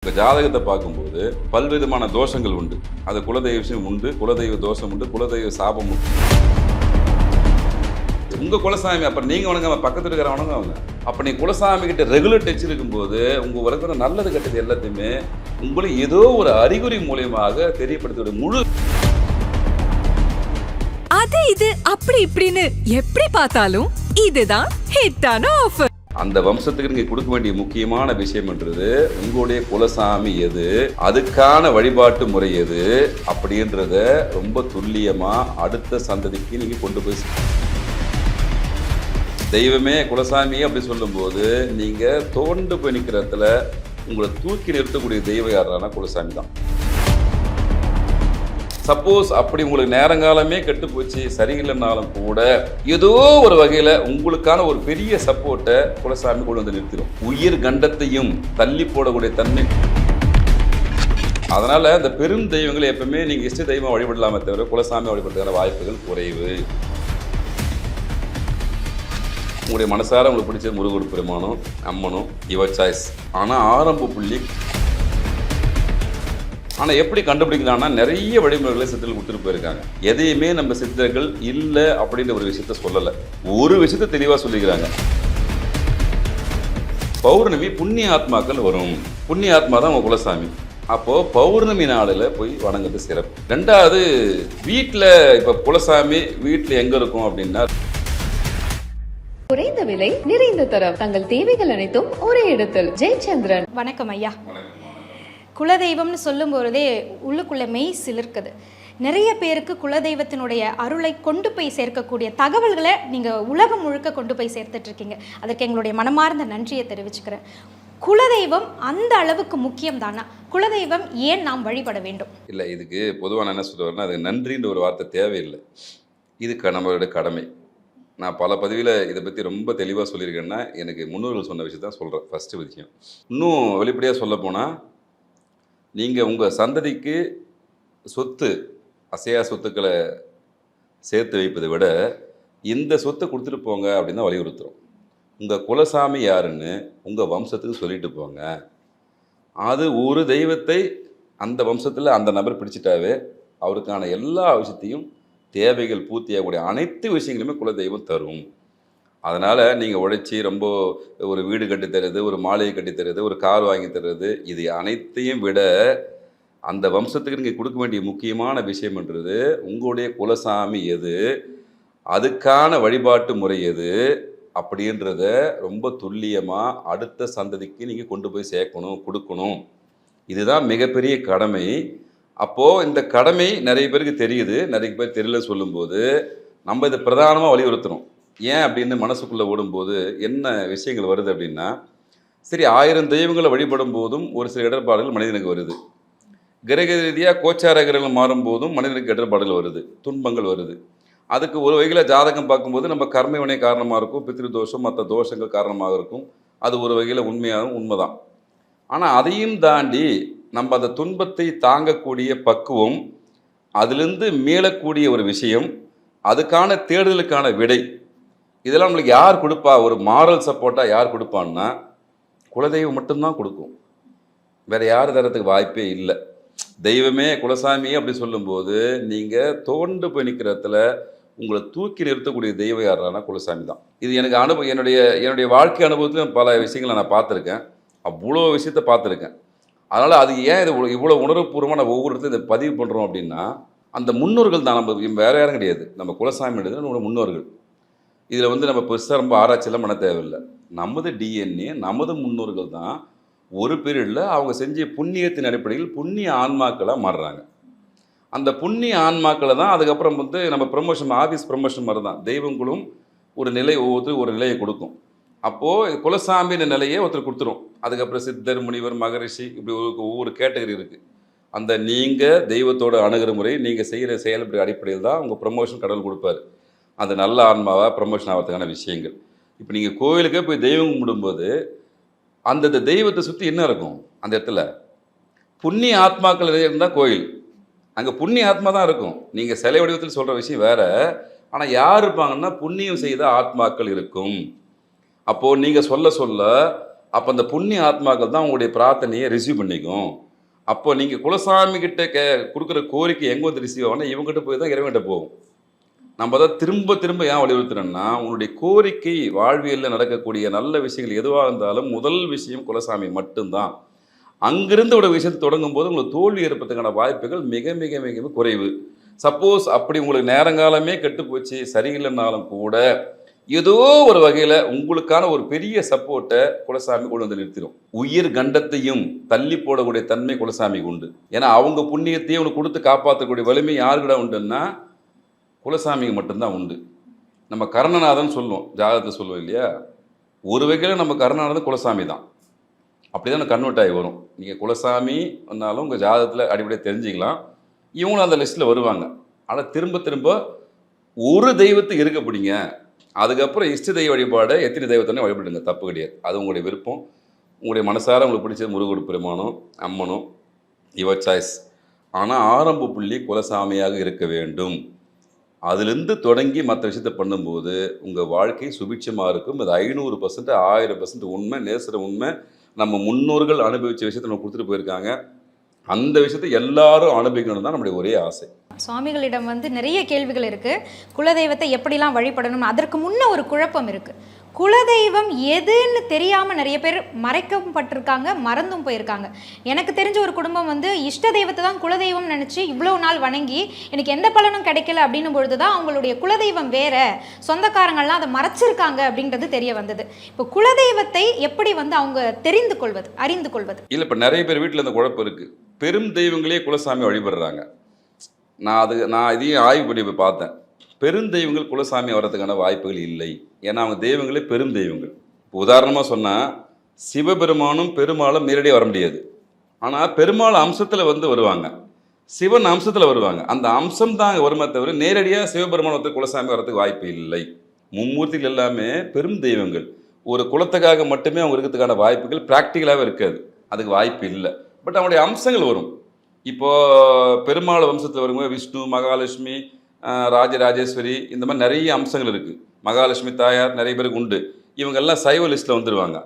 இப்போ ஜாதகத்தை பார்க்கும்போது பல்விதமான தோஷங்கள் உண்டு. அது குலதெய்வ விஷயம் உண்டு, குலதெய்வ தோஷம் உண்டு, குலதெய்வ சாபம் உண்டு. உங்கள் குலசாமி அப்புறம் நீங்கள் வணங்க பக்கத்தில் இருக்கிற வணங்க அவங்க. அப்போ நீ குலசாமி கிட்ட ரெகுலர் டச் இருக்கும்போது உங்கள் உலகத்துல நல்லது கெட்டது எல்லாத்தையுமே உங்களுக்கு ஏதோ ஒரு அறிகுறி மூலியமாக தெரியப்படுத்த முழு அது இது அப்படி இப்படின்னு எப்படி பார்த்தாலும் இதுதான் ஹிட்டான ஆஃபர். அந்த வம்சத்துக்கு நீங்க கொடுக்க வேண்டிய முக்கியமான விஷயம்ன்றது உங்களுடைய குலசாமி எது, அதுக்கான வழிபாட்டு முறை எது அப்படின்றத ரொம்ப துல்லியமா அடுத்த சந்ததிக்கு நீங்க கொண்டு போய் தெய்வமே குலசாமி அப்படி சொல்லும்போது நீங்க தோண்டு போய் நிற்கிறதுல உங்களை தூக்கி நிறுத்தக்கூடிய தெய்வம் யாரானா குலசாமி தான். சப்போஸ் அப்படி உங்களுக்கு நேரங்காலமே கெட்டு போச்சு சரியில்லைனாலும் கூட ஏதோ ஒரு வகையில் உங்களுக்கான ஒரு பெரிய சப்போர்ட்டை குலசாமி கொண்டு வந்து நிறுத்திடும். உயிர் கண்டத்தையும் தள்ளி போடக்கூடிய தன்மை. அதனால இந்த பெரும் தெய்வங்களை எப்பவுமே நீங்க இஷ்ட தெய்வம் வழிபடலாமே தவிர குலசாமி வழிபடுறதுக்கான வாய்ப்புகள் குறைவு. உங்களுடைய மனசார உங்களுக்கு பிடிச்ச முருகர் பெருமானும் அம்மனும் யுவர் சாய்ஸ். ஆனால் ஆரம்ப புள்ளி. ஆனால் எப்படி கண்டுபிடிக்கலாம்னா நிறைய வழிமுறைகளை சித்தர்கள் கொடுத்துட்டு போயிருக்காங்க. எதையுமே நம்ம சித்தர்கள் இல்லை அப்படின்ற ஒரு விஷயத்த சொல்லலை, ஒரு விஷயத்த தெளிவாக சொல்லிக்கிறாங்க. பௌர்ணமி புண்ணிய ஆத்மாக்கள் வரும், புண்ணிய ஆத்மா தான் உங்கள் குலசாமி. அப்போது பௌர்ணமி நாளில் போய் வணங்குறது சிறப்பு. ரெண்டாவது வீட்டில் இப்போ குலசாமி வீட்டில் எங்கே இருக்கும் அப்படின்னா குறைந்த விலை நிறைந்த தரம், தங்கள் தேவைகள் அனைத்தும் ஒரே இடத்தில். ஜெயச்சந்திரன். வணக்கம் ஐயா. குலதெய்வம்னு சொல்லும் பொழுதே உள்ளுக்குள்ளே மெய் சிலிர்க்குது. நிறைய பேருக்கு குலதெய்வத்தினுடைய அருளை கொண்டு போய் சேர்க்கக்கூடிய தகவல்களை நீங்கள் உலகம் முழுக்க கொண்டு போய் சேர்த்துட்ருக்கீங்க. அதற்கு எங்களுடைய மனமார்ந்த நன்றியை தெரிவிச்சுக்கிறேன். குலதெய்வம் அந்த அளவுக்கு முக்கியம் தானா? குலதெய்வம் ஏன் நாம் வழிபட வேண்டும்? இல்லை, இதுக்கு பொதுவாக என்ன சொல்லுவாருன்னா அது நன்றின்ற ஒரு வார்த்தை தேவையில்லை, இது நம்மளுடைய கடமை. நான் பல பதிவில் இதை பற்றி ரொம்ப தெளிவாக சொல்லியிருக்கேன்னா எனக்கு முன்னோர்கள் சொன்ன விஷயத்தான் சொல்கிறேன். ஃபஸ்ட்டு விஷயம், இன்னும் வெளிப்படையாக சொல்ல போனால் நீங்கள் உங்கள் சந்ததிக்கு சொத்து அசையா சொத்துக்களை சேர்த்து வைப்பதை விட இந்த சொத்தை கொடுத்துட்டு போங்க அப்படின்னு தான் வலியுறுத்துகிறோம். உங்கள் குலசாமி யாருன்னு உங்கள் வம்சத்துக்கு சொல்லிட்டு போங்க. அது ஒரு தெய்வத்தை அந்த வம்சத்தில் அந்த நபர் பிடிச்சிட்டாவே அவருக்கான எல்லா விஷயத்தையும் தேவைகள் பூர்த்தியாகக்கூடிய அனைத்து விஷயங்களுமே குலதெய்வம் தரும். அதனால் நீங்கள் உழைச்சி ரொம்ப ஒரு வீடு கட்டித்தருது, ஒரு மாளிகை கட்டித்தருது, ஒரு கார் வாங்கி தர்றது, இது அனைத்தையும் விட அந்த வம்சத்துக்கு நீங்கள் கொடுக்க வேண்டிய முக்கியமான விஷயம்ன்றது உங்களுடைய குலசாமி எது, அதுக்கான வழிபாட்டு முறை எது அப்படின்றத ரொம்ப துல்லியமாக அடுத்த சந்ததிக்கு நீங்கள் கொண்டு போய் சேர்க்கணும், கொடுக்கணும். இதுதான் மிகப்பெரிய கடமை. அப்போது இந்த கடமை நிறைய பேருக்கு தெரியுது, நிறைய பேர் தெரியல. சொல்லும்போது நம்ம இதை பிரதானமாக வலியுறுத்துகிறோம். ஏன் அப்படின்னு மனசுக்குள்ளே ஓடும்போது என்ன விஷயங்கள் வருது அப்படின்னா, சரி 1000 தெய்வங்களை வழிபடும் போதும் ஒரு சில இடர்பாடுகள் மனிதனுக்கு வருது. கிரக ரீதியாக கோச்சார கிரகங்கள் மாறும்போதும் மனிதனுக்கு இடர்பாடுகள் வருது, துன்பங்கள் வருது. அதுக்கு ஒரு வகையில் ஜாதகம் பார்க்கும்போது நம்ம கர்ம வினை காரணமாக இருக்கும், பித்ரு தோஷம் மற்ற தோஷங்கள் காரணமாக இருக்கும். அது ஒரு வகையில் உண்மைதான். ஆனால் அதையும் தாண்டி நம்ம அந்த துன்பத்தை தாங்கக்கூடிய பக்குவம், அதிலிருந்து மீளக்கூடிய ஒரு விஷயம், அதுக்கான தேடுதலுக்கான விடை, இதெல்லாம் நம்மளுக்கு யார் கொடுப்பா? ஒரு மாரல் சப்போர்ட்டாக யார் கொடுப்பான்னா குலதெய்வம் மட்டும்தான் கொடுக்கும். வேறு யார் தரத்துக்கு வாய்ப்பே இல்லை. தெய்வமே குலசாமி அப்படி சொல்லும்போது நீங்கள் தோண்டு போய் நிற்கிறதுல உங்களை தூக்கி நிறுத்தக்கூடிய தெய்வம் யாரானா குலசாமி தான். இது எனக்கு என்னுடைய வாழ்க்கை அனுபவத்தில் பல விஷயங்களை நான் பார்த்துருக்கேன், அவ்வளோ விஷயத்தை பார்த்துருக்கேன். அதனால் அது ஏன் இது இவ்வளோ உணர்வுபூர்வமாக நம்ம ஒவ்வொரு இடத்துல இதை பதிவு பண்ணுறோம் அப்படின்னா அந்த முன்னோர்கள் தான். நம்ம வேறு யாரும் கிடையாது, நம்ம குலசாமின்றது நம்மளோட முன்னோர்கள். இதில் நம்ம பெருசாக ரொம்ப ஆராய்ச்சியெல்லாம் பண்ண தேவையில்லை. நமது டிஎன்ஏ நமது முன்னோர்கள் தான் ஒரு பீரியடில் அவங்க செஞ்ச புண்ணியத்தின் அடிப்படையில் புண்ணிய ஆன்மாக்களாக மாறுறாங்க. அந்த புண்ணிய ஆன்மாக்களை தான் அதுக்கப்புறம் நம்ம ப்ரமோஷன், ஆஃபீஸ் ப்ரமோஷன் மாதிரி தான் தெய்வங்களும் ஒரு நிலை, ஒவ்வொருத்தரும் ஒரு நிலையை கொடுக்கும். அப்போது குலசாமியின் நிலையை ஒருத்தர் கொடுத்துரும். அதுக்கப்புறம் சித்தர், முனிவர், மகரிஷி, இப்படி ஒவ்வொரு கேட்டகரி இருக்குது. அந்த நீங்கள் தெய்வத்தோட அணுகிற முறை, நீங்கள் செய்கிற செயல்படுற அடிப்படையில் தான் உங்கள் ப்ரமோஷன் கடவுள் கொடுப்பார். அது நல்ல ஆன்மாவாக ப்ரமோஷன் ஆகிறதுக்கான விஷயங்கள். இப்போ நீங்கள் கோயிலுக்கே போய் தெய்வம் கும்பிடும்போது அந்த தெய்வத்தை சுற்றி என்ன இருக்கும்? அந்த இடத்துல புண்ணிய ஆத்மாக்கள் இருந்தால் கோயில், அங்கே புண்ணிய ஆத்மா தான் இருக்கும். நீங்கள் சிலை வடிவத்தில் சொல்கிற விஷயம் வேறு. ஆனால் யார் இருப்பாங்கன்னா புண்ணியம் செய்த ஆத்மாக்கள் இருக்கும். அப்போது நீங்கள் சொல்ல அப்போ அந்த புண்ணிய ஆத்மாக்கள் தான் உங்களுடைய பிரார்த்தனையை ரிசீவ் பண்ணிக்கும். அப்போ நீங்கள் குலசாமி கிட்ட கொடுக்குற கோரிக்கை எங்கே வந்து ரிசீவ் ஆகும்னா இவங்ககிட்ட போய் தான் இறைவன்கிட்ட போகும். நம்ம தான் திரும்ப திரும்ப ஏன் வலியுறுத்துறோம்னா, உங்களுடைய கோரிக்கை வாழ்வியலில் நடக்கக்கூடிய நல்ல விஷயங்கள் எதுவாக இருந்தாலும் முதல் விஷயம் குலசாமி மட்டும்தான். அங்கிருந்து ஒரு விஷயத்தை தொடங்கும் போது உங்களுக்கு தோல்வி ஏற்படுறதுக்கான வாய்ப்புகள் மிக மிக மிக குறைவு. சப்போஸ் அப்படி உங்களுக்கு நேரங்காலமே கெட்டு போச்சு சரியில்லைன்னாலும் கூட ஏதோ ஒரு வகையில் உங்களுக்கான ஒரு பெரிய சப்போர்ட்டை குலசாமி கொண்டு வந்து நிறுத்திடும். உயிர் கண்டத்தையும் தள்ளி போடக்கூடிய தன்மை குலசாமிக்கு உண்டு. ஏன்னா அவங்க புண்ணியத்தையும் உனக்கு கொடுத்து காப்பாற்றக்கூடிய வலிமை யாருக்கிட்ட உண்டுன்னா குலசாமிக்கு மட்டும்தான் உண்டு. நம்ம கர்ணநாதன் சொல்லுவோம், ஜாதகத்தில் சொல்லுவோம் இல்லையா, ஒரு வகையில் நம்ம கர்ணநாதன் குலசாமி தான். அப்படி தான் கன்வெர்ட் ஆகி வரும். நீங்கள் குலசாமி வந்தாலும் உங்கள் ஜாதகத்தில் அடிப்படையாக தெரிஞ்சுக்கலாம். இவங்களும் அந்த லிஸ்ட்டில் வருவாங்க. ஆனால் திரும்ப திரும்ப ஒரு தெய்வத்தை இருக்க பிடிங்க, அதுக்கப்புறம் இஷ்ட தெய்வ வழிபாடை எத்தனை தெய்வத்தோடனே வழிபடுங்க, தப்பு கிடையாது. அது உங்களுடைய விருப்பம். உங்களுடைய மனசார உங்களுக்கு பிடிச்ச முருகோடு பெருமானோ அம்மனோ யுவர் சாய்ஸ். ஆனால் ஆரம்ப புள்ளி குலசாமியாக இருக்க வேண்டும். அதுலேருந்து தொடங்கி மற்ற விஷயத்தை பண்ணும்போது உங்கள் வாழ்க்கை சுபிட்சமாக இருக்கும். அது 500% 1000% உண்மை, நேசர உண்மை. நம்ம முன்னோர்கள் அனுபவித்த விஷயத்தை நம்ம கொடுத்துட்டு போயிருக்காங்க. அந்த விஷயத்தை எல்லாரும் அனுபவிக்கணும் தான் நம்முடைய ஒரே ஆசை. சுவாமிகளிடம் நிறைய கேள்விகள் இருக்குது. குலதெய்வத்தை எப்படிலாம் வழிபடணும், அதற்கு முன்ன ஒரு குழப்பம் இருக்குது. குலதெய்வம் எதுன்னு தெரியாமல் நிறைய பேர் மறைக்கப்பட்டிருக்காங்க, மறந்தும் போயிருக்காங்க. எனக்கு தெரிஞ்ச ஒரு குடும்பம் இஷ்ட தெய்வத்தை தான் குலதெய்வம் நினச்சி இவ்வளோ நாள் வணங்கி எனக்கு எந்த பலனும் கிடைக்கல அப்படின்னும் பொழுது தான் அவங்களுடைய குலதெய்வம் வேற, சொந்தக்காரங்கள்லாம் அதை மறைச்சிருக்காங்க அப்படின்றது தெரிய வந்தது. இப்போ குலதெய்வத்தை எப்படி அவங்க தெரிந்து கொள்வது, அறிந்து கொள்வது? இல்லை, இப்போ நிறைய பேர் வீட்டில் இந்த குழப்பம் இருக்குது. பெரும் தெய்வங்களே குலசாமி வழிபடுறாங்க. நான் இதையும் ஆய்வு பண்ணி போய் பார்த்தேன். பெருந்தெய்வங்கள் குலசாமி வர்றதுக்கான வாய்ப்புகள் இல்லை. ஏன்னா அவங்க தெய்வங்களே பெரும் தெய்வங்கள். இப்போ உதாரணமாக சொன்னால் சிவபெருமானும் பெருமாளும் நேரடியாக வர முடியாது. ஆனால் பெருமாள் அம்சத்தில் வருவாங்க, சிவன் அம்சத்தில் வருவாங்க. அந்த அம்சம் தான் அங்கே வருமே தவிர நேரடியாக சிவபெருமானத்தை குலசாமி வர்றதுக்கு வாய்ப்பு இல்லை. மும்மூர்த்திகள் எல்லாமே பெரும் தெய்வங்கள். ஒரு குலத்துக்காக மட்டுமே அவங்க இருக்கிறதுக்கான வாய்ப்புகள் ப்ராக்டிக்கலாகவே இருக்காது, அதுக்கு வாய்ப்பு இல்லை. பட் அவங்களுடைய அம்சங்கள் வரும். இப்போது பெருமாள் வம்சத்தில் வரும்போது விஷ்ணு, மகாலட்சுமி, ராஜராஜேஸ்வரி, இந்த மாதிரி நிறைய அம்சங்கள் இருக்குது. மகாலட்சுமி தாயார் நிறைய பேருக்கு உண்டு. இவங்கெல்லாம் சைவ லிஸ்ட்டில் வந்துடுவாங்க.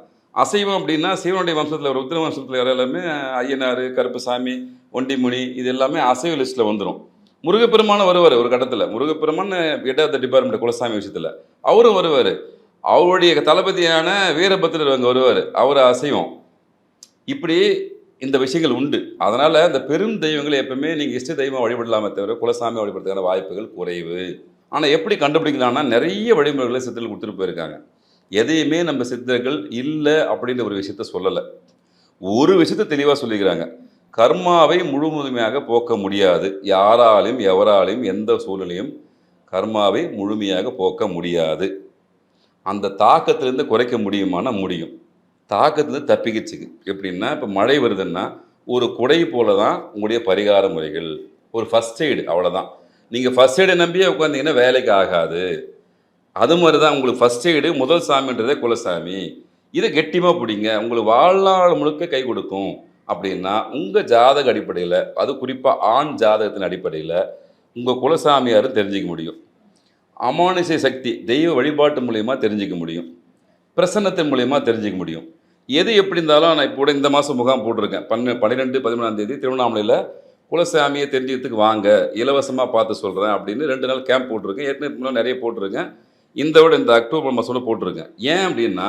அசைவம் அப்படின்னா சிவனுடைய வம்சத்தில் வர உத்திர வம்சத்தில் வர எல்லாமே ஐயனார், கருப்புசாமி, ஒண்டிமுனி, இது எல்லாமே அசைவ லிஸ்ட்டில் வந்துடும். முருகப்பெருமானும் வருவார் ஒரு கட்டத்தில். முருகப்பெருமான் ஹெட் ஆஃப் த டிபார்ட்மெண்ட் குலசாமி விஷயத்தில் அவரும் வருவார். அவருடைய தளபதியான வீரபத்திரர் அங்கே வருவார், அவர் அசைவம். இப்படி இந்த விஷயங்கள் உண்டு. அதனால் இந்த பெரும் தெய்வங்களை எப்பவுமே நீங்கள் இஷ்ட தெய்வம் வழிபடலாமே தவிர குலசாமி வழிபடுறதுக்கான வாய்ப்புகள் குறைவு. ஆனால் எப்படி கண்டுபிடிக்கலாம்னா நிறைய வழிமுறைகளை சித்தர்கள் கொடுத்துட்டு போயிருக்காங்க. எதையுமே நம்ம சித்தர்கள் இல்லை அப்படின்ற ஒரு விஷயத்த சொல்லலை. ஒரு விஷயத்தை தெளிவாக சொல்லிக்கிறாங்க, கர்மாவை முழுமுழுமையாக போக்க முடியாது. யாராலையும் எவராலையும் எந்த சூழ்நிலையும் கர்மாவை முழுமையாக போக்க முடியாது. அந்த தாக்கத்திலேருந்து குறைக்க முடியுமானா முடியும். தாக்கத்துலேருந்து தப்பிக்கிச்சுக்கு எப்படின்னா, இப்போ மழை வருதுன்னா ஒரு குடை போல தான் உங்களுடைய பரிகார முறைகள். ஒரு ஃபஸ்ட் எய்டு, அவ்வளோதான். நீங்கள் ஃபஸ்ட் எய்டை நம்பியே உட்காந்திங்கன்னா வேலைக்கு ஆகாது. அது மாதிரி தான் உங்களுக்கு ஃபஸ்ட் எய்டு முதல் சாமின்றதே குலசாமி. இதை கெட்டியமாக பிடிங்க, உங்களுக்கு வாழ்நாள் முழுக்க கை கொடுக்கும். அப்படின்னா உங்கள் ஜாதக அடிப்படையில், அது குறிப்பாக ஆண் ஜாதகத்தின் அடிப்படையில் உங்கள் குலசாமியாரும் தெரிஞ்சிக்க முடியும். அமானுஷ சக்தி தெய்வ வழிபாட்டு மூலியமாக தெரிஞ்சிக்க முடியும். பிரசன்னத்தின் மூலியமாக தெரிஞ்சிக்க முடியும். எது எப்படி இருந்தாலும் நான் இப்போ இந்த மாதம் முகாம் போட்டிருக்கேன். 12, 13ஆம் தேதி திருவண்ணாமலையில் குலசாமியை தெரிஞ்சுக்கிறதுக்கு வாங்க, இலவசமாக பார்த்து சொல்கிறேன் அப்படின்னு 2 நாள் கேம்ப் போட்டிருக்கேன். ஏற்கனவே நிறைய போட்டிருக்கேன். இந்த அக்டோபர் மாதம் போட்டிருக்கேன். ஏன் அப்படின்னா,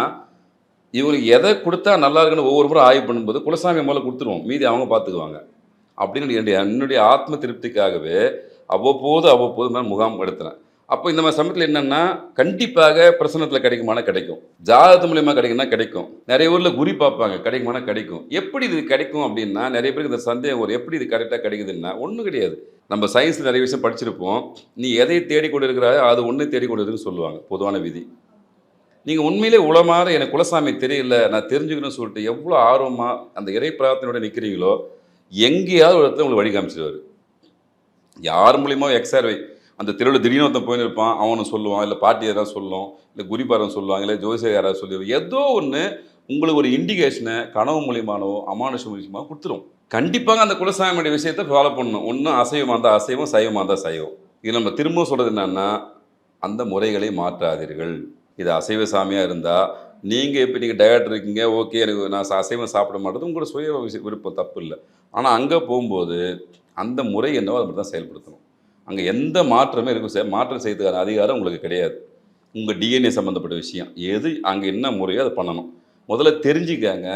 இவங்களுக்கு எதை கொடுத்தா நல்லா இருக்குன்னு ஒவ்வொரு முறை ஆய்வு பண்ணும்போது குலசாமி முதல்ல கொடுத்துருவோம், மீதி அவங்க பார்த்துக்குவாங்க அப்படின்னு என்னுடைய ஆத்ம திருப்திக்காகவே அவ்வப்போது நான் முகாம் எடுத்துறேன். அப்போ இந்த மாதிரி சமயத்தில் என்னென்னா, கண்டிப்பாக பிரசனத்தில் கிடைக்குமானா கிடைக்கும், ஜாதகத்து மூலியமாக கிடைக்கும்னா கிடைக்கும். நிறைய ஊரில் குறி பார்ப்பாங்க, கிடைக்குமானா கிடைக்கும். எப்படி இது கிடைக்கும் அப்படின்னா நிறைய பேருக்கு இந்த சந்தேகம் வரும், எப்படி இது கரெக்டாக கிடைக்குதுன்னா ஒன்றும் கிடையாது. நம்ம சயின்ஸில் நிறைய விஷயம் படிச்சிருப்போம். நீ எதை தேடிக்கொண்டு இருக்கிறாயோ அது ஒன்று தேடிக்கொண்டு இருக்குன்னு சொல்லுவாங்க, பொதுவான விதி. நீங்கள் உண்மையிலே உளமாற எனக்கு குலசாமி தெரியல, நான் தெரிஞ்சுக்கணும்னு சொல்லிட்டு எவ்வளோ ஆர்வமாக அந்த இறை பிரார்த்தனையோட நிற்கிறீங்களோ எங்கேயாவது ஒரு இடத்துல உங்களுக்கு வழி காமிச்சிடுவார். யார் மூலியமாக எக்ஸார்வை அந்த தெருவில் திடீர்னு ஒருத்தன் போயின்னு இருப்பான், அவனு சொல்லுவான், இல்லை பாட்டி யாராவது சொல்லுவோம், இல்லை குருபாரன் சொல்லுவாங்க, இல்லை ஜோசியர் யாராவது சொல்லுவோம். ஏதோ ஒன்று உங்களுக்கு ஒரு இண்டிகேஷனை கனவு மூலியமானவோ அமானுஷ மூலியமாக கொடுத்துரும். கண்டிப்பாக அந்த குலசாமியுடைய விஷயத்தை ஃபாலோ பண்ணணும். ஒன்றும் அசைவமாக இருந்தால் அசைவம், சைவமாக இருந்தால் சைவம். இது நம்ம திரும்ப சொல்கிறது என்னன்னா, அந்த முறைகளை மாற்றாதீர்கள். இது அசைவ சாமியாக இருந்தால் நீங்கள் இப்போ நீங்கள் டயட் இருக்கீங்க, ஓகே எனக்கு நான் அசைவம் சாப்பிட மாட்டேது உங்களோட சுய விருப்பம், தப்பு இல்லை. ஆனால் அங்கே போகும்போது அந்த முறை என்னவோ அதை மட்டும் தான் செயல்படுத்தணும். அங்கே எந்த மாற்றமே இருக்கும் மாற்றம் செய்யறதுக்கான அதிகாரம் உங்களுக்கு கிடையாது. உங்கள் டிஎன்ஏ சம்மந்தப்பட்ட விஷயம் எது அங்கே என்ன முறையோ அதை பண்ணணும். முதல்ல தெரிஞ்சுக்காங்க.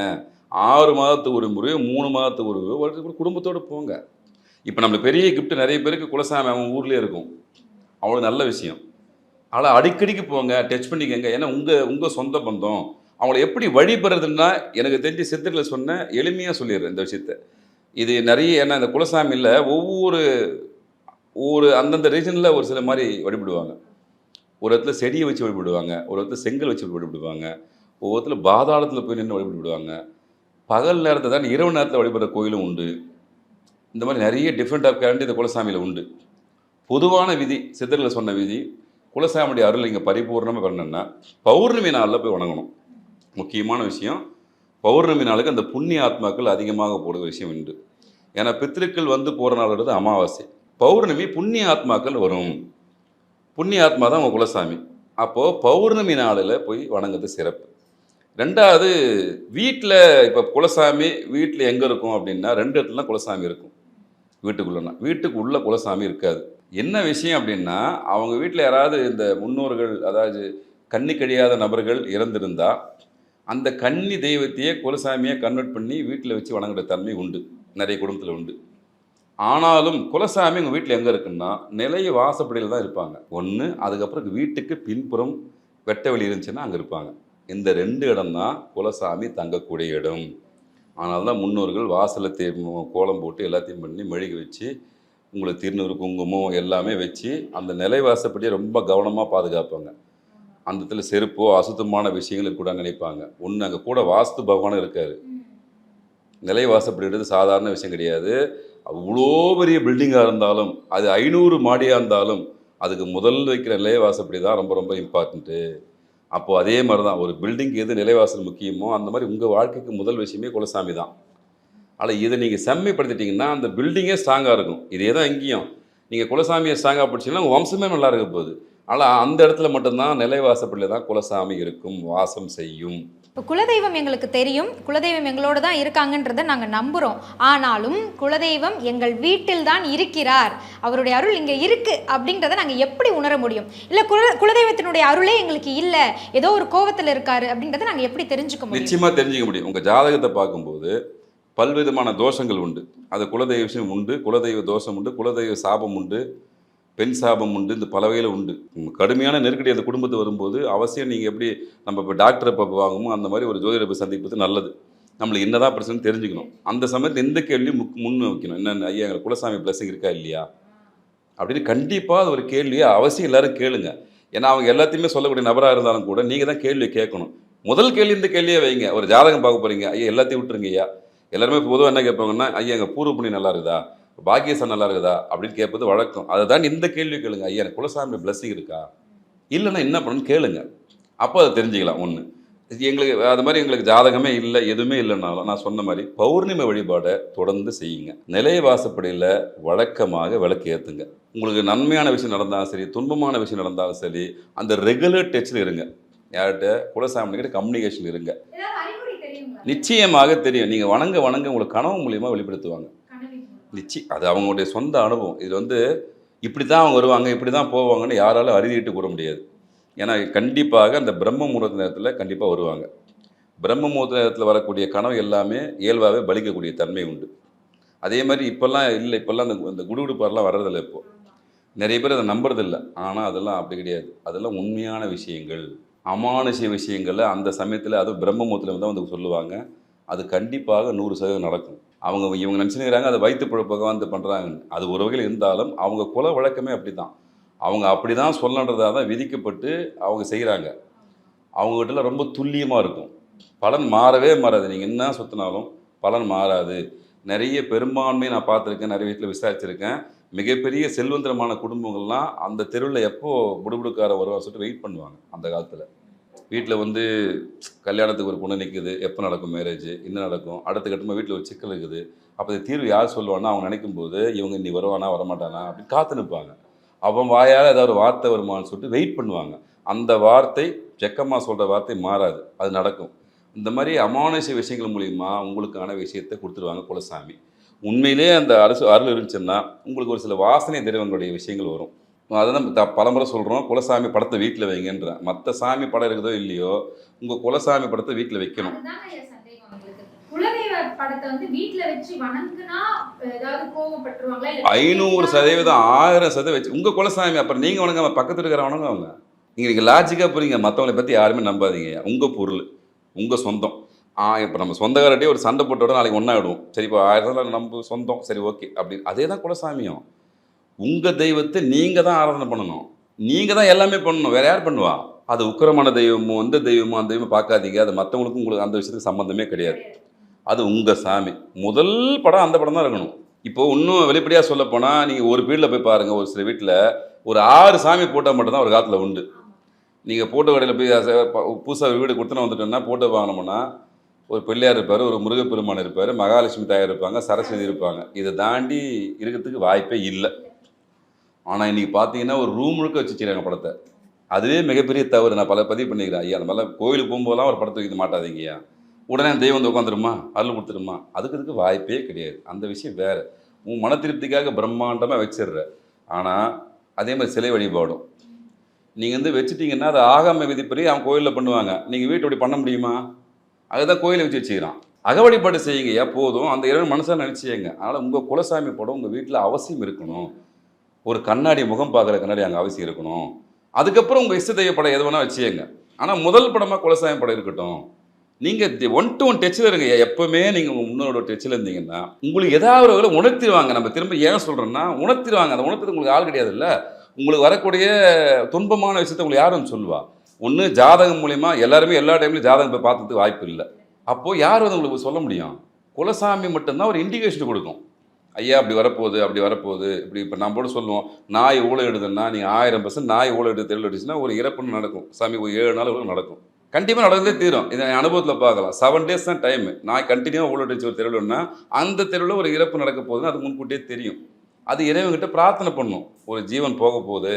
6 மாதத்துக்கு ஒரு முறையோ 3 மாதத்துக்கு ஒரு முறையோ குடும்பத்தோடு போங்க. இப்போ நம்மளுக்கு பெரிய கிஃப்ட் நிறைய பேருக்கு குலசாமி அவன் ஊர்லேயே இருக்கும், அவ்வளோ நல்ல விஷயம். ஆனால் அடிக்கடிக்கு போங்க, டச் பண்ணிக்கங்க. ஏன்னா உங்கள் சொந்த பந்தம். அவங்கள எப்படி வழிபடுறதுன்னா எனக்கு தெரிஞ்சு சித்தரில் சொன்ன எளிமையாக சொல்லிடுறேன் இந்த விஷயத்த. இது நிறைய ஏன்னா இந்த குலசாமியில் ஒவ்வொரு அந்தந்த ரீஜனில் ஒரு சில மாதிரி வழிபடுவாங்க. ஒரு இடத்துல செடியை வச்சு வழிபடுவாங்க, ஒரு இடத்துல செங்கல் வச்சு வழிபடுவாங்க, ஒவ்வொருத்தில் பாதாளத்தில் போய் நின்று வழிபடுவாங்க. பகல் நேரத்தை தான் இரவு நேரத்தில் வழிபடுற கோயிலும் உண்டு. இந்த மாதிரி நிறைய டிஃப்ரெண்ட் ஆஃப் கேரண்டி இந்த குலசாமியில் உண்டு. பொதுவான விதி சித்தரில் சொன்ன விதி, குலசாமியுடைய அருள் இங்கே பரிபூர்ணமாக வரணுன்னா பௌர்ணமி நாளில் போய் வணங்கணும். முக்கியமான விஷயம், பௌர்ணமி நாளுக்கு அந்த புண்ணிய ஆத்மாக்கள் அதிகமாக போடுற விஷயம் உண்டு. ஏன்னா பித்திருக்கள் வந்து போகிற நாள்ன்றது அமாவாசை, பௌர்ணமி புண்ணிய ஆத்மாக்கள் வரும். புண்ணிய ஆத்மா தான் உங்கள் குலசாமி. அப்போது பௌர்ணமி நாளில் போய் வணங்குறது சிறப்பு. ரெண்டாவது, வீட்டில் இப்போ குலசாமி வீட்டில் எங்கே இருக்கும் அப்படின்னா 2 இடத்துல தான் குலசாமி இருக்கும். வீட்டுக்குள்ளனா வீட்டுக்கு உள்ள குலசாமி இருக்காது. என்ன விஷயம் அப்படின்னா அவங்க வீட்டில் யாராவது இந்த முன்னோர்கள், அதாவது கன்னி கழியாத நபர்கள் இறந்திருந்தால் அந்த கன்னி தெய்வத்தையே குலசாமியை கன்வெர்ட் பண்ணி வீட்டில் வச்சு வணங்குற தன்மை உண்டு, நிறைய குடும்பத்தில் உண்டு. ஆனாலும் குலசாமி உங்கள் வீட்டில் எங்கே இருக்குன்னா நிலைய வாசப்படியில் தான் இருப்பாங்க ஒன்று. அதுக்கப்புறம் வீட்டுக்கு பின்புறம் வெட்ட வெளி இருந்துச்சுன்னா அங்கே இருப்பாங்க. இந்த 2 இடம் தான் குலசாமி தங்கக்கூடிய இடம். ஆனால் தான் முன்னோர்கள் வாசலில் கோலம் போட்டு எல்லாத்தையும் பண்ணி மெழுகி வச்சு உங்களுக்கு திருநூறு குங்குமம் எல்லாமே வச்சு அந்த நிலைவாசப்படியை ரொம்ப கவனமாக பாதுகாப்பாங்க. அந்த இடத்துல செருப்போ அசுத்தமான விஷயங்கள் இருக்கக்கூடாது நினைப்பாங்க. ஒன்று அங்கே கூட வாஸ்து பகவானும் இருக்கார். நிலைவாசப்படுகிறது சாதாரண விஷயம் கிடையாது. அவ்வளோ பெரிய பில்டிங்காக இருந்தாலும், அது 500 மாடியாக இருந்தாலும் அதுக்கு முதல் வைக்கிற நிலைவாசப்படி தான் ரொம்ப ரொம்ப இம்பார்ட்டண்ட்டு. அப்போது அதே மாதிரி தான் ஒரு பில்டிங்க்கு எது நிலைவாசல் முக்கியமோ அந்த மாதிரி உங்கள் வாழ்க்கைக்கு முதல் விஷயமே குலசாமி தான். ஆனால் இதை நீங்கள் செம்மைப்படுத்திட்டீங்கன்னா அந்த பில்டிங்கே ஸ்ட்ராங்காக இருக்கும். இதே தான் இங்கேயும் நீங்கள் குலசாமியை ஸ்ட்ராங்காக பிடிச்சிங்கன்னா உங்கள் வம்சமே நல்லா இருக்க போகுது. ஆனால் அந்த இடத்துல மட்டும்தான் நிலைவாசப்படியில் தான் குலசாமி இருக்கும், வாசம் செய்யும். இப்போ குலதெய்வம் எங்களுக்கு தெரியும், குலதெய்வம் எங்களோட தான் இருக்காங்கன்றதை நாங்கள் நம்புகிறோம். ஆனாலும் குலதெய்வம் எங்கள் வீட்டில் தான் இருக்கிறார், அவருடைய அருள் இங்கே இருக்குது அப்படின்றத நாங்கள் எப்படி உணர முடியும்? இல்லை குலதெய்வத்தினுடைய அருளே எங்களுக்கு இல்லை, ஏதோ ஒரு கோவத்தில் இருக்காரு அப்படின்றத நாங்கள் எப்படி தெரிஞ்சுக்க முடியும்? நிச்சயமாக தெரிஞ்சுக்க முடியும். உங்கள் ஜாதகத்தை பார்க்கும்போது பல்விதமான தோஷங்கள் உண்டு. அது குலதெய்வ விஷயம் உண்டு, குலதெய்வ தோஷம் உண்டு, குலதெய்வ சாபம் உண்டு, பெண் சாபம் உண்டு. இந்த பல வகையில் உண்டு. கடுமையான நெருக்கடி அந்த குடும்பத்து வரும்போது அவசியம் நீங்கள் எப்படி நம்ம இப்போ டாக்டரை பார்ப்பு வாங்குமோ அந்த மாதிரி ஒரு ஜோதிடரை போய் சந்திப்பது நல்லது. நம்மளுக்கு என்னதான் பிரச்சனை தெரிஞ்சுக்கணும். அந்த சமயத்தில் எந்த கேள்வியும் முன் வைக்கணும். என்னென்ன ஐயா எங்கள் குலசாமி பிளஸிங் இருக்கா இல்லையா அப்படின்னு கண்டிப்பாக அது ஒரு கேள்வியை அவசியம் எல்லாரும் கேளுங்க. ஏன்னா அவங்க எல்லாத்தையுமே சொல்லக்கூடிய நபராக இருந்தாலும் கூட நீங்கள் தான் கேள்வியை கேட்கணும். முதல் கேள்வி இந்த கேள்வியே வைங்க. ஒரு ஜாதகம் பார்க்க போகிறீங்க, ஐயா எல்லாத்தையும் விட்டுருங்க ஐயா. எல்லாருமே பொதுவாக என்ன கேட்பாங்கன்னா, ஐயா எங்கள் பூர்வ புண்ணி நல்லா இருக்குதா, பாக்கியசன் நல்லா இருக்குதா அப்படின்னு கேட்பது வழக்கம். அதை தான் இந்த கேள்வி கேளுங்க. ஐயா எனக்கு குலசாமி பிளஸிங் இருக்கா, இல்லைன்னா என்ன பண்ணணும்னு கேளுங்க. அப்போ அதை தெரிஞ்சுக்கலாம். ஒன்று எங்களுக்கு அது மாதிரி எங்களுக்கு ஜாதகமே இல்லை, எதுவுமே இல்லைனாலும் நான் சொன்ன மாதிரி பௌர்ணமி வழிபாடை தொடர்ந்து செய்யுங்க. நிலைய வாசப்படியில் வழக்கமாக விளக்கு ஏற்றுங்க. உங்களுக்கு நன்மையான விஷயம் நடந்தாலும் சரி, துன்பமான விஷயம் நடந்தாலும் சரி, அந்த ரெகுலர் டச்சில் இருங்க. யார்கிட்ட? குலசாமிகிட்ட கம்யூனிகேஷன் இருங்க. நிச்சயமாக தெரியும். நீங்கள் வணங்க உங்களுக்கு கனவு மூலியமாக வெளிப்படுத்துவாங்க. அது அவங்களுடைய சொந்த அனுபவம். இதில் இப்படி தான் அவங்க வருவாங்க, இப்படி தான் போவாங்கன்னு யாராலும் அறுதிட்டு கூற முடியாது. ஏன்னா கண்டிப்பாக அந்த பிரம்ம முகூர்த்த நேரத்தில் கண்டிப்பாக வருவாங்க. பிரம்ம முகூர்த்த நேரத்தில் வரக்கூடிய கனவு எல்லாமே இயல்பாகவே பலிக்கக்கூடிய தன்மை உண்டு. அதே மாதிரி இப்போல்லாம் இல்லை, இப்போல்லாம் அந்த குடுகுடுப்பாரெலாம் வர்றதில்லை. இப்போது நிறைய பேர் அதை நம்புறதில்லை. ஆனால் அதெல்லாம் அப்படி கிடையாது. அதெல்லாம் உண்மையான விஷயங்கள், அமானுஷ்ய விஷயங்களை அந்த சமயத்தில் அதுவும் பிரம்ம முகூர்த்தத்தில் தான் சொல்லுவாங்க. அது கண்டிப்பாக 100% நடக்கும். இவங்க நினச்சினுக்கிறாங்க அதை வயிற்று பிழப்பாக பண்ணுறாங்கன்னு. அது ஒரு வகையில் இருந்தாலும் அவங்க குல வழக்கமே அப்படி தான். அவங்க அப்படி தான் சொல்லன்றதாக தான் விதிக்கப்பட்டு அவங்க செய்கிறாங்க. அவங்ககிட்ட ரொம்ப துல்லியமாக இருக்கும். பலன் மாறவே மாறாது. நீங்கள் என்ன சுற்றினாலும் பலன் மாறாது. நிறைய பெரும்பான்மை நான் பார்த்துருக்கேன், நிறைய வீட்டில் விசாரிச்சிருக்கேன். மிகப்பெரிய செல்வந்தரமான குடும்பங்கள்லாம் அந்த தெருவில் எப்போது புடுபுடுக்கார வருவான்னு சொல்லிட்டு வெயிட் பண்ணுவாங்க. அந்த காலத்தில் வீட்டில் கல்யாணத்துக்கு ஒரு பொண்ணு நிற்குது, எப்போ நடக்கும் மேரேஜ், என்ன நடக்கும், அடுத்த கட்டமாக வீட்டில் ஒரு சிக்கல் இருக்குது. அப்போ இந்த தீர்வு யார் சொல்லுவான்னா அவங்க நினைக்கும் போது இவங்க இன்னி வருவானா வரமாட்டானா அப்படின்னு காத்து நிற்பாங்க. அவன் வாயால் ஏதாவது ஒரு வார்த்தை வருமானு சொல்லிட்டு வெயிட் பண்ணுவாங்க. அந்த வார்த்தை ஜக்கம்மா சொல்கிற வார்த்தை மாறாது, அது நடக்கும். இந்த மாதிரி அமானுஷ விஷயங்கள் மூலிமா உங்களுக்கான விஷயத்தை கொடுத்துருவாங்க குலசாமி. உண்மையிலே அந்த அருள் இருந்துச்சுன்னா உங்களுக்கு ஒரு சில வாசனை திரவங்களுடைய விஷயங்கள் வரும். அதை தான் பலமுறை சொல்கிறோம், குலசாமி படத்தை வீட்டில் வைங்கன்றேன். மற்ற சாமி படம் இருக்குதோ இல்லையோ, உங்கள் குலசாமி படத்தை வீட்டில் வைக்கணும். குலதெய்வ படத்தை வந்து வீட்ல வச்சு வணங்குனா ஏதாவது கோவப்பட்டுருவாங்களா? 500% 1000% வச்சு உங்கள் குலசாமி அப்புறம் நீங்கள் வணங்க, பக்கத்தில் இருக்கிற வணங்க அவங்க. நீங்கள் லாஜிக்காக புரியுங்க, மற்றவங்களை பற்றி யாருமே நம்பாதீங்க. உங்கள் பொருள், உங்கள் சொந்தம். இப்போ நம்ம சொந்தக்காரட்டே ஒரு சண்டை போட்டோட நாளைக்கு ஒன்றாயிடுவோம். சரி, இப்போ 1000 நம்ம சொந்தம், சரி ஓகே அப்படி. அதே தான் குலசாமியும். உங்கள் தெய்வத்தை நீங்கள் தான் ஆராதனை பண்ணணும், நீங்கள் தான் எல்லாமே பண்ணணும், வேறு யார் பண்ணுவா? அது உக்கிரமான தெய்வமோ எந்த தெய்வமோ அந்த தெய்வம் பார்க்காதீங்க. அது மற்றவங்களுக்கும் உங்களுக்கு அந்த விஷயத்துக்கு சம்மந்தமே கிடையாது. அது உங்கள் சாமி. முதல் படம் அந்த படம் தான் இருக்கணும். இப்போது இன்னும் வெளிப்படையாக சொல்ல போனால் நீங்கள் ஒரு வீட்டில் போய் பாருங்கள், ஒரு சில வீட்டில் ஒரு 6 சாமி போட்டோ மட்டும்தான் ஒரு காலத்தில் உண்டு. நீங்கள் போட்டோ கடையில் போய் புதுசாக வீடு கொடுத்துன்னு வந்துட்டோன்னா போட்டோ வாங்கினோம்னா ஒரு பிள்ளையார் இருப்பார், ஒரு முருகப்பெருமான் இருப்பார், மகாலட்சுமி தாயார் இருப்பாங்க, சரஸ்வதி இருப்பாங்க. இதை தாண்டி இருக்கிறதுக்கு வாய்ப்பே இல்லை. ஆனால் இன்றைக்கி பார்த்தீங்கன்னா ஒரு ரூம் முழுக்க வச்சுக்கிறாங்க படத்தை. அதுவே மிகப்பெரிய தவறு. நான் பல பதிவு பண்ணிக்கிறேன். ஐயா அந்த மாதிரிலாம் கோயிலுக்கு போகும்போதெல்லாம் ஒரு படத்தை வைக்க மாட்டாதீங்கய்யா. உடனே தெய்வம் வந்து உட்காந்துருமா, அருள் கொடுத்துருமா, அதுக்கு வாய்ப்பே கிடையாது. அந்த விஷயம் வேறு. உன் மன திருப்திக்காக பிரம்மாண்டமாக வச்சிடுற. ஆனால் அதே மாதிரி சிலை வழிபாடும் நீங்கள் வந்து வச்சுட்டிங்கன்னா அது ஆகாம விதிப்படி அவன் கோயிலில் பண்ணுவாங்க. நீங்கள் வீட்டு அப்படி பண்ண முடியுமா? அதுதான் கோயிலை வச்சு வச்சுக்கிறான். அக வழிபாடு செய்யுங்கய்யா போதும். அந்த இறைவன் மனசாக நினச்சிங்க. அதனால் உங்கள் குலசாமி படம் உங்கள் வீட்டில் அவசியம் இருக்கணும். ஒரு கண்ணாடி முகம் பார்க்குற கண்ணாடி அங்கே அவசியம் இருக்கணும். அதுக்கப்புறம் உங்கள் இஷ்ட தெய்வ படம் எது வேணால் வச்சுங்க. ஆனால் முதல் படமாக குலசாமி படம் இருக்கட்டும். நீங்கள் 1-to-1 டச்சில் இருங்க. எப்போவுமே நீங்கள் உங்கள் முன்னோட டச்சில் இருந்தீங்கன்னா உங்களுக்கு ஏதாவது ஒரு உணர்த்திடுவாங்க. நம்ம திரும்ப ஏன் சொல்கிறோன்னா உணர்த்திடுவாங்க. அந்த உணர்த்துறது உங்களுக்கு ஆள் கிடையாது இல்லை. உங்களுக்கு வரக்கூடிய துன்பமான விஷயத்தை உங்களுக்கு யாரும் சொல்லுவா? ஒன்று ஜாதகம் மூலிமா எல்லாருமே எல்லா டைம்லையும் ஜாதகம் போய் பார்த்துறதுக்கு வாய்ப்பு இல்லை. அப்போது யார் வந்து உங்களுக்கு சொல்ல முடியும்? குலசாமி மட்டும்தான் ஒரு இண்டிகேஷன் கொடுக்கும். ஐயா அப்படி வரப்போகுது, அப்படி வரப்போகுது. இப்படி இப்போ நம்ம கூட சொல்லுவோம், நாய் ஊழ எடுதுன்னா நீங்கள் 1000% நாய் ஊழ எடுத்து தெருவில் அடிச்சுன்னா ஒரு இறப்புன்னு நடக்கும். சாமி ஒரு 7 நாள் நடக்கும். கண்டிப்பாக நடந்தே தீரும். இதை அனுபவத்தில் பார்க்கலாம். 7 days தான் டைமு. நாய் கண்டினியூவாக ஊழ அடிச்சு ஒரு தெருவில்னா அந்த தெருவில் ஒரு இறப்பு நடக்க போகுதுன்னு அது முன்கூட்டியே தெரியும். அது இறைவன்கிட்ட பிரார்த்தனை பண்ணும். ஒரு ஜீவன் போக போகுது,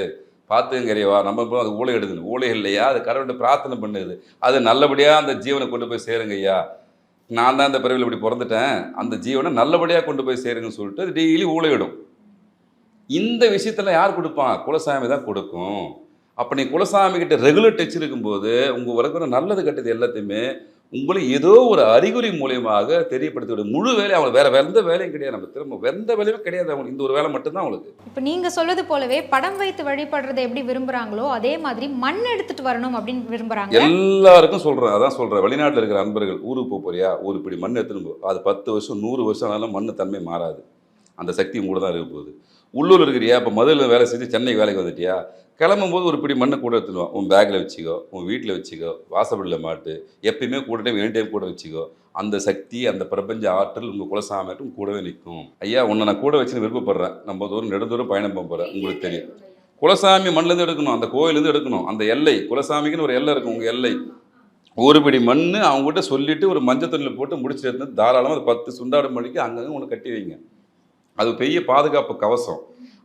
பார்த்துங்க இறைவா, நம்ம அது ஊழ எடுதுன்னு. ஊழை இல்லையா, அது கடவுள்கிட்ட பிரார்த்தனை பண்ணுது. அது நல்லபடியாக அந்த ஜீவனை கொண்டு போய் சேருங்க ஐயா. நான் தான் இந்த பிறவியில் இப்படி பிறந்துட்டேன், அந்த ஜீவனை நல்லபடியாக கொண்டு போய் சேருங்கன்னு சொல்லிட்டு அது டெய்லி ஊழையிடும். இந்த விஷயத்தில் யார் கொடுப்பான்? குலசாமி தான் கொடுக்கும். அப்போ நீ குலசாமிக்கிட்ட ரெகுலர் டச் இருக்கும்போது உங்கள் வரைக்கிற நல்லது கெட்டது எல்லாத்தையுமே உங்களுக்கு ஏதோ ஒரு அறிகுறி மூலியமாக தெரியப்படுத்தி விடும். முழு வேலை அவங்களுக்கு வேறு எந்த வேலையும் கிடையாது. நம்ம திரும்ப எந்த வேலையும் கிடையாது அவங்களுக்கு. இந்த ஒரு வேலை மட்டும்தான் அவங்களுக்கு. இப்போ நீங்கள் சொல்வது போலவே படம் வைத்து வழிபடுறதை எப்படி விரும்புகிறாங்களோ அதே மாதிரி மண் எடுத்துகிட்டு வரணும் அப்படின்னு விரும்புகிறாங்க. எல்லாருக்கும் சொல்கிறேன், அதான் சொல்கிறேன். வெளிநாட்டில் இருக்கிற அன்பர்கள் ஊருக்கு போறியா, ஒரு இப்படி மண் எடுத்துன்னு அது 10 வருஷம் 100 வருஷம் ஆனாலும் மண் தன்மை மாறாது. அந்த சக்தி கூட தான் இருக்க போகுது. உள்ளூர் இருக்கிறியா, இப்போ மதுரையில் வேலை செஞ்சு சென்னைக்கு வேலைக்கு வந்துட்டியா, கிளம்பும்போது ஒரு இப்படி மண்ணை கூட எடுத்துடுவான். உன் பேக்கில் வச்சுக்கோ, உன் வீட்டில் வச்சுக்கோ, வாசப்படியில் மாட்டு, எப்பயுமே கூட டைம் எனி டைம் கூட வச்சுக்கோ. அந்த சக்தி, அந்த பிரபஞ்ச ஆற்றல் உங்கள் குலசாமிட்டும் கூடவே நிற்கும். ஐயா உன்னை நான் கூட வச்சுன்னு விருப்பப்படுறேன். நம்ம தூரம் நெடுந்தூரம் பயணம் போகிறேன். உங்களுக்கு தெரியும், குலசாமி மண்ணிலேருந்து எடுக்கணும், அந்த கோயிலேருந்து எடுக்கணும். அந்த எல்லை, குலசாமிக்குன்னு ஒரு எல்லை இருக்கும். உங்கள் எல்லை ஒரு பிடி மண் அவங்ககிட்ட சொல்லிவிட்டு ஒரு மஞ்சள் தொழில் போட்டு முடிச்சுட்டு இருந்து தாராளமாக ஒரு 10 சுண்டாடு மணிக்கு அங்கங்கே ஒன்று கட்டி வைங்க. அது பெரிய பாதுகாப்பு கவசம்.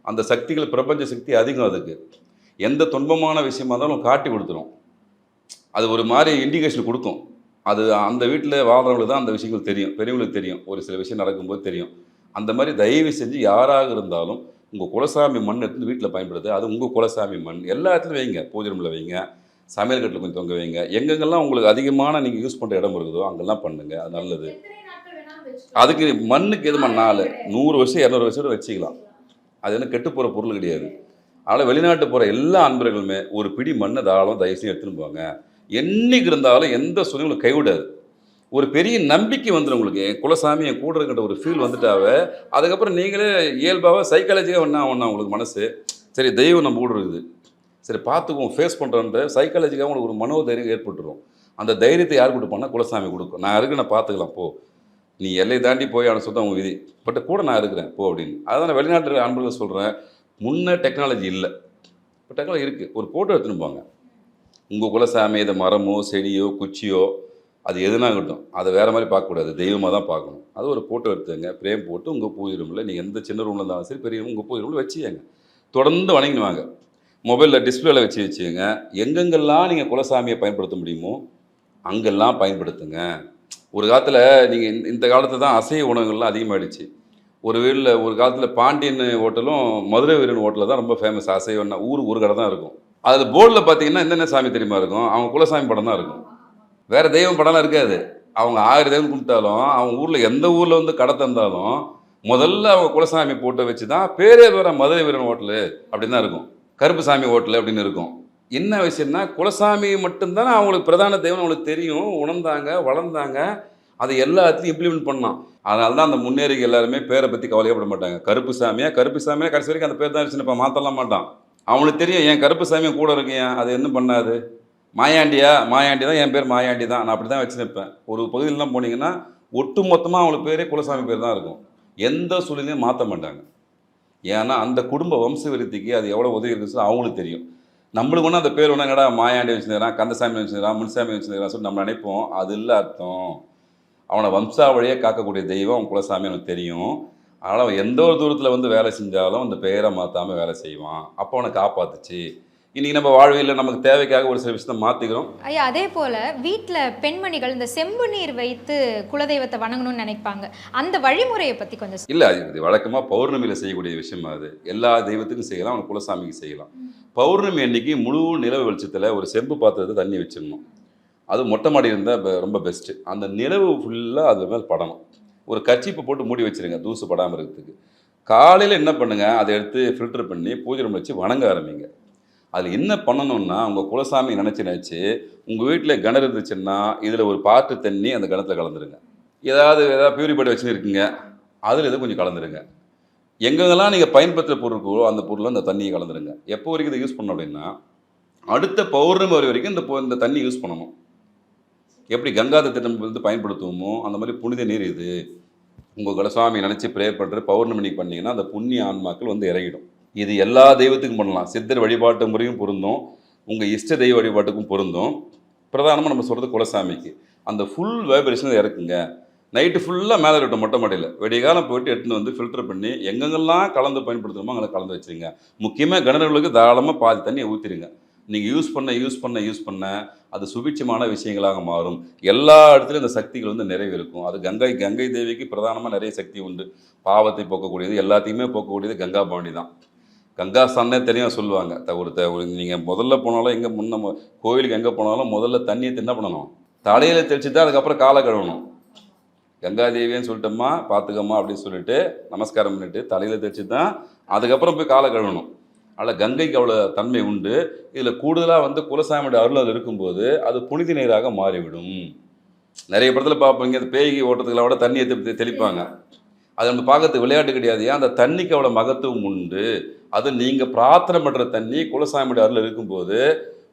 அந்த சக்திகள் பிரபஞ்ச சக்தி அதிகம். அதுக்கு எந்த துன்பமான விஷயமா இருந்தாலும் காட்டி கொடுத்துரும். அது ஒரு மாதிரி இண்டிகேஷன் கொடுக்கும். அது அந்த வீட்டில் வாழ்கிறவங்களுக்கு தான் அந்த விஷயங்கள் தெரியும், பெரியவங்களுக்கு தெரியும். ஒரு சில விஷயம் நடக்கும்போது தெரியும். அந்த மாதிரி தயவு செஞ்சு யாராக இருந்தாலும் உங்கள் குலசாமி மண் எடுத்து வீட்டில் பயன்படுது. அது உங்கள் குலசாமி மண் எல்லா இடத்துலையும் வைங்க. பூஜை ரூமில் வைங்க, சமையல் கட்டில் கொஞ்சம் தொங்க வைங்க. எங்கெங்கெல்லாம் உங்களுக்கு அதிகமான நீங்கள் யூஸ் பண்ணுற இடம் இருக்குதோ அங்கெல்லாம் பண்ணுங்கள். அது நல்லது. அதுக்கு மண்ணுக்கு எது நாள் 100 வருஷம் 200 வருஷம் வச்சுக்கலாம். அது என்ன கெட்டு போகிற பொருள் கிடையாது. அதனால் வெளிநாட்டு போகிற எல்லா அன்பர்களுமே ஒரு பிடி மண்ணை தாராளமாக தயவுசெய்து எடுத்துன்னு போவாங்க. என்றைக்கு இருந்தாலும் எந்த சூழ்நிலையும் கைவிடாது. ஒரு பெரிய நம்பிக்கை வந்துடும் உங்களுக்கு. என் குலசாமி என் கூட இருக்கின்ற ஒரு ஃபீல் வந்துட்டாவே அதுக்கப்புறம் நீங்களே இயல்பாக சைக்காலஜிக்காக ஒன்றா உங்களுக்கு மனசு சரி தெய்வம் நம்ம கூட இருக்குது, சரி பார்த்துக்குவோம், ஃபேஸ் பண்ணுறோன்ற சைக்காலஜிக்காக உங்களுக்கு ஒரு மனோதைரியம் ஏற்பட்டுரும். அந்த தைரியத்தை யார் கொடுப்பான்னா குலசாமி கொடுக்கும். நான் இருக்கு, நான் பார்த்துக்கலாம், போ, நீ எல்லை தாண்டி போய் அவனை சொல்ல அவங்க விதி, பட் கூட நான் இருக்கிறேன் போ அப்படின்னு. அதான் நான் வெளிநாட்டு அன்பர்கள் சொல்கிறேன். முன்னே டெக்னாலஜி இல்லை, இப்போ டெக்னாலஜி இருக்குது. ஒரு ஃபோட்டோ எடுத்துன்னு போங்க. உங்கள் குலசாமி இதை மரமோ செடியோ குச்சியோ அது எதுனா இருக்கட்டும், அதை வேறு மாதிரி பார்க்கக்கூடாது, தெய்வமாக தான் பார்க்கணும். அது ஒரு ஃபோட்டோ எடுத்துங்க, ஃப்ரேம் போட்டு உங்கள் பூஜை ரூமில் நீங்கள் எந்த சின்ன ரூமில் இருந்தாலும் சரி பெரிய உங்கள் பூஜை ரூமில் வச்சுக்கங்க. தொடர்ந்து வணங்கிடுவாங்க. மொபைலில் டிஸ்பிளேல வச்சுக்கோங்க. எங்கெங்கெல்லாம் நீங்கள் குலசாமியை பயன்படுத்த முடியுமோ அங்கெல்லாம் பயன்படுத்துங்க. ஒரு காலத்தில் நீங்கள் இந்த காலத்தில் தான் அசைவ உணவுகள்லாம் அதிகமாகிடுச்சு. ஒரு வீட்டில் ஒரு காலத்தில் பாண்டியன் ஹோட்டலும் மதுரை வீரன் ஹோட்டலில் தான் ரொம்ப ஃபேமஸ். அசைவம்னா ஊருக்கு ஒரு கடை தான் இருக்கும். அதில் போர்டில் பார்த்தீங்கன்னா என்னென்ன சாமி தெரியுமா இருக்கும்? அவங்க குலசாமி படம் தான் இருக்கும். வேறு தெய்வம் படம்லாம் இருக்காது. அவங்க 1000 தெய்வம் கும்பிட்டாலும் அவங்க ஊரில் எந்த ஊரில் வந்து கடை தந்தாலும் முதல்ல அவங்க குலசாமி போட்டோ வச்சு தான் பேரே வேற மதுரை வீரன் ஹோட்டலு அப்படின்னு தான் இருக்கும். கருப்புசாமி ஹோட்டலு அப்படின்னு இருக்கும். என்ன விஷயம்னா குலசாமி மட்டும்தானே அவங்களுக்கு பிரதான தெய்வம் அவங்களுக்கு தெரியும். உணர்ந்தாங்க, வளர்ந்தாங்க, அதை எல்லாத்தையும் இம்ப்ளிமெண்ட் பண்ணான். அதனால தான் அந்த முன்னேறிகள் எல்லாருமே பேரை பற்றி கவலையப்பட மாட்டாங்க. கருப்புசாமியா கடைசி வரைக்கும் அந்த பேர் தான் வச்சுன்னு இப்போ மாற்றலாம் மாட்டான். அவனுக்கு தெரியும் என் கருப்புசாமியை கூட இருக்கேன், அது என்ன பண்ணாது. மாயாண்டி தான் என் பேர் மாயாண்டி தான், நான் அப்படி தான் வச்சுருப்பேன். ஒரு பகுதியிலலாம் போனீங்கன்னா ஒட்டு மொத்தமாக அவங்களுக்கு பேரே குலசாமி பேர் தான் இருக்கும். எந்த சூழ்நிலையும் மாற்ற மாட்டாங்க. ஏன்னா அந்த குடும்ப வம்ச விருத்திக்கு அது எவ்வளோ உதவி இருக்குன்னு அவங்களுக்கு தெரியும். நம்மளுக்கு ஒன்று அந்த பேர் ஒன்று என்னடா மாயாண்டி வச்சுருக்கிறான், கந்தசாமி வச்சுருக்கிறான், முன்சாமி வச்சுருக்கிறான் சொல்லி நம்ம நினைப்போம். அது இல்லை அர்த்தம். அவனை வம்சாவழியே காக்கக்கூடிய தெய்வம் அவன் குலசாமி அவனுக்கு தெரியும். அதனால் அவன் எந்த ஒரு தூரத்தில் வந்து வேலை செஞ்சாலும் அந்த பெயரை மாற்றாமல் வேலை செய்வான். அப்போ அவனை காப்பாற்றுச்சு. இன்றைக்கி நம்ம வாழ்வியில் நமக்கு தேவைக்காக ஒரு சில விஷயத்தை மாற்றிக்கிறோம். ஐயா, அதே போல் வீட்டில் பெண்மணிகள் இந்த செம்பு நீர் வைத்து குலதெய்வத்தை வணங்கணும்னு நினைப்பாங்க. அந்த வழிமுறையை பற்றி கொஞ்சம் இல்லை, இது வழக்கமாக பௌர்ணமியில் செய்யக்கூடிய விஷயம். அது எல்லா தெய்வத்துக்கும் செய்யலாம், அவனுக்கு குலசாமிக்கு செய்யலாம். பௌர்ணமி அன்னைக்கு முழு நிலவு வெளிச்சத்தில் ஒரு செம்பு பாத்திரத்தை தண்ணி வச்சிடணும். அது மொட்டை மாடி இருந்தால் ரொம்ப பெஸ்ட்டு. அந்த நிலவு ஃபுல்லாக அது மேல் படணும். ஒரு கர்ச்சீப்பை போட்டு மூடி வச்சுருங்க தூசு படாமல் இருக்கிறதுக்கு. காலையில் என்ன பண்ணுங்கள், அதை எடுத்து ஃபில்டர் பண்ணி பூஜை ரூம் வச்சு வணங்க ஆரம்பிங்க. அதில் என்ன பண்ணணும்னா உங்கள் குலசாமி நினச்சி உங்கள் வீட்டில் கிணறு இருந்துச்சுன்னா இதில் ஒரு பாட்டு தண்ணி அந்த கிணத்துல கலந்துருங்க. ஏதாவது பியூரிஃபைட் வச்சுன்னு இருக்குங்க, அதில் எதுவும் கொஞ்சம் கலந்துருங்க. எங்கெங்கெல்லாம் நீங்கள் பயன்படுத்துகிற பொருள் இருக்கோ அந்த பொருளை அந்த தண்ணியை கலந்துருங்க. எப்போ வரைக்கும் இதை யூஸ் பண்ணணும் அப்படின்னா அடுத்த பௌர்ணமி வரைக்கும் இந்த தண்ணி யூஸ் பண்ணணும். எப்படி கங்காத திட்டம் வந்து பயன்படுத்துவோமோ அந்த மாதிரி புனித நீர் இது. உங்கள் குலசாமி நினச்சி ப்ரேயர் பண்ணுற பௌர்ணமி பண்ணிங்கன்னா அந்த புண்ணிய ஆன்மாக்கள் வந்து இறங்கிடும். இது எல்லா தெய்வத்துக்கும் பண்ணலாம். சித்தர் வழிபாட்டு முறையும் பொருந்தும், உங்கள் இஷ்ட தெய்வ வழிபாட்டுக்கும் பொருந்தும். பிரதானமாக நம்ம சொல்கிறது குலசாமிக்கு அந்த ஃபுல் வைப்ரேஷன் இறக்குங்க. நைட்டு ஃபுல்லாக மேலே இருக்கட்டும் மொட்டை மாடியில். வெடிய காலம் போய்ட்டு எடுத்துன்னு வந்து ஃபில்டர் பண்ணி எங்கெங்கெல்லாம் கலந்து பயன்படுத்தணுமோ அங்கே கலந்து வச்சுருங்க. முக்கியமாக கிணறுகளுக்கு தாராளமாக பாதி தண்ணியை ஊற்றிடுங்க. நீங்கள் யூஸ் பண்ண அது சுபிட்சமான விஷயங்களாக மாறும். எல்லா இடத்துலையும் இந்த சக்திகள் வந்து நிறைவேறுக்கும். அது கங்கை தேவிக்கு பிரதானமாக நிறைய சக்தி உண்டு. பாவத்தை போக்கக்கூடியது, எல்லாத்தையுமே போக்கக்கூடியது கங்கா பவானி தான். கங்கா சன்னே தெரியும் சொல்லுவாங்க. நீங்கள் முதல்ல போனாலும் எங்கே முன்ன கோயிலுக்கு எங்கே போனாலும் முதல்ல தண்ணியை என்ன பண்ணணும், தலையில் தெளிச்சு தான் அதுக்கப்புறம் காலை கழுவணும். கங்கா தேவின்னு சொல்லிட்டோம்மா பார்த்துக்கம்மா அப்படின்னு சொல்லிட்டு நமஸ்காரம் பண்ணிவிட்டு தலையில் தெளிச்சு தான் அதுக்கப்புறம் போய் காலை கழுவணும். அதில் கங்கைக்கு அவ்வளோ தன்மை உண்டு. இதில் கூடுதலாக வந்து குலசாமியோட அருள் அது இருக்கும்போது அது புனித நீராக மாறிவிடும். நிறைய படத்தில் பார்ப்பீங்க, அந்த பேய்கி ஓட்டத்துக்குலாம் கூட தண்ணியை தெளிப்பாங்க. அது நம்ம பார்க்கறதுக்கு விளையாட்டு கிடையாது. ஏன் அந்த தண்ணிக்கு அவ்வளோ மகத்துவம் உண்டு. அது நீங்கள் பிரார்த்தனை பண்ணுற தண்ணி குலசாமியோட அருள் இருக்கும்போது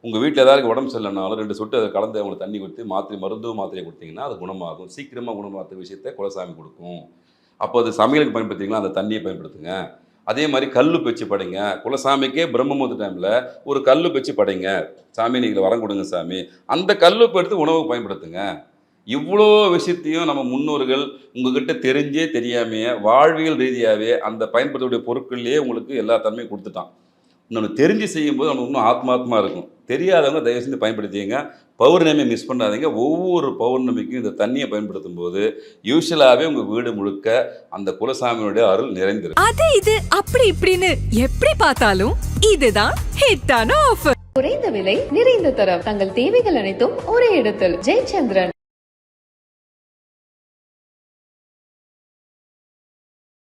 உங்கள் வீட்டில் ஏதாவது உடம்பு சரியில்லைனாலும் 2 சொட்டு அதை கலந்து அவங்களுக்கு தண்ணி கொடுத்து மாத்திரை கொடுத்தீங்கன்னா அது குணமாகும். சீக்கிரமாக குணமாக்குற விஷயத்தை குலசாமி கொடுக்கும். அப்போ அது சமையலுக்கு பயன்படுத்திங்களா அந்த தண்ணியை பயன்படுத்துங்க. அதே மாதிரி கல்லு வச்சு படைங்க. குலசாமிக்கே பிரம்மமுகூர்த்த டைமில் ஒரு கல்லு வச்சு படைங்க. சாமி நீங்கள் வரம் கொடுங்க சாமி, அந்த கல்லுப்பு எடுத்து உணவுக்கு பயன்படுத்துங்க. இவ்வளோ விஷயத்தையும் நம்ம முன்னோர்கள் உங்ககிட்ட தெரிஞ்சே தெரியாமையே வாழ்வியல் ரீதியாகவே அந்த பயன்படுத்தக்கூடிய பொருட்கள்லேயே உங்களுக்கு எல்லா தன்மையும் கொடுத்துட்டான். இன்னொன்று தெரிஞ்சு செய்யும்போது அவனுக்கு இன்னும் ஆத்மாத்மா இருக்கும். தெரியாதவங்க தயவு செஞ்சு பயன்படுத்திங்க. பௌர்ணமியை மிஸ் பண்ணாதீங்க. ஒவ்வொரு பௌர்ணமிக்கும் இந்த தண்ணியை பயன்படுத்தும் போது யூஸ்வலாகவே உங்கள் வீடு முழுக்க அந்த குலசாமியோடைய அருள் நிறைந்திருக்கும். அது இது அப்படி இப்படின்னு எப்படி பார்த்தாலும் இதுதான் ஹிட்டான ஆஃபர். குறைந்த விலை, நிறைந்த தரம், தங்கள் தேவைகள் அனைத்தும் ஒரே இடத்தில். ஜெயச்சந்திரன்.